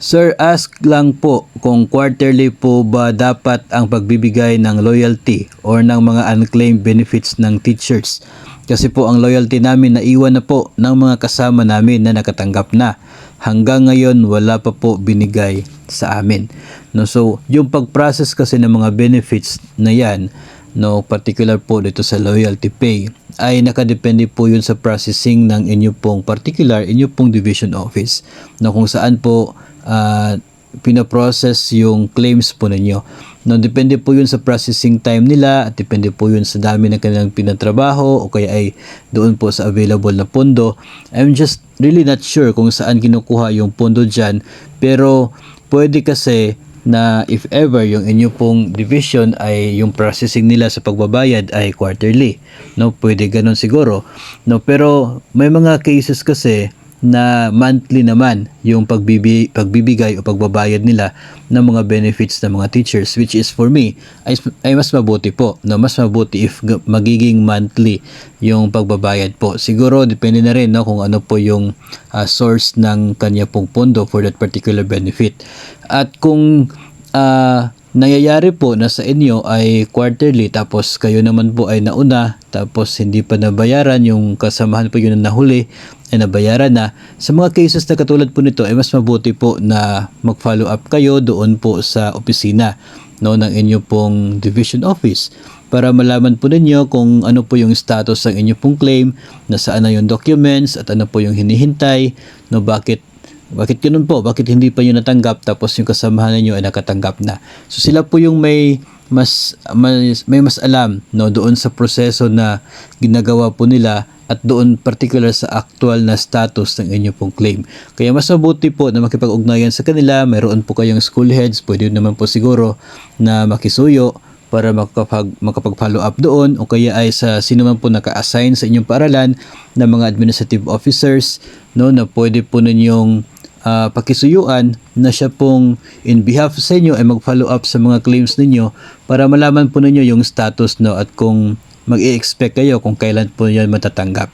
Sir, ask lang po kung quarterly po ba dapat ang pagbibigay ng loyalty or ng mga unclaimed benefits ng teachers. Kasi po ang loyalty namin naiwan na po ng mga kasama namin na nakatanggap na. Hanggang ngayon wala pa po binigay sa amin. No, so yung pag-process kasi ng mga benefits na yan, no, particular po dito sa loyalty pay, ay nakadepende po yun sa processing ng inyo pong particular, inyo pong division office, no, kung saan po pinaprocess yung claims po ninyo. No, depende po yun sa processing time nila at depende po yun sa dami ng kanilang pinatrabaho o kaya ay doon po sa available na pondo. I'm just really not sure kung saan kinukuha yung pondo dyan, pero pwede kasi na if ever yung inyo pong division ay yung processing nila sa pagbabayad ay quarterly, no, pwede ganun siguro, no, pero may mga cases kasi na monthly naman yung pagbibigay o pagbabayad nila ng mga benefits ng mga teachers, which is for me ay mas mabuti po, no, mas mabuti if magiging monthly yung pagbabayad po. Siguro depende na rin, no, kung ano po yung source ng kanya pong pondo for that particular benefit. At kung nangyayari po na sa inyo ay quarterly tapos kayo naman po ay nauna tapos hindi pa nabayaran, yung kasamahan po yun na nahuli ay nabayaran na, sa mga cases na katulad po nito ay mas mabuti po na mag-follow up kayo doon po sa opisina, no, ng inyo pong division office para malaman po ninyo kung ano po yung status ng inyo pong claim, nasaan na yung documents at ano po yung hinihintay, no, bakit ganun po, bakit hindi pa nyo natanggap tapos yung kasamahan niyo ay nakatanggap na. So sila po yung may mas alam, no, doon sa proseso na ginagawa po nila at doon particular sa actual na status ng inyo pong claim. Kaya mas mabuti po na makipag-ugnayan sa kanila. Mayroon po kayong school heads, pwede naman po siguro na makisuyo para makapag-follow up doon, o kaya ay sa sino man po naka-assign sa inyong paaralan na mga administrative officers, no, na pwede po ninyong pakisuyuan na siya pong in behalf sa inyo ay mag-follow up sa mga claims ninyo para malaman po ninyo yung status, no, at kung mag-i-expect kayo kung kailan po yan matatanggap.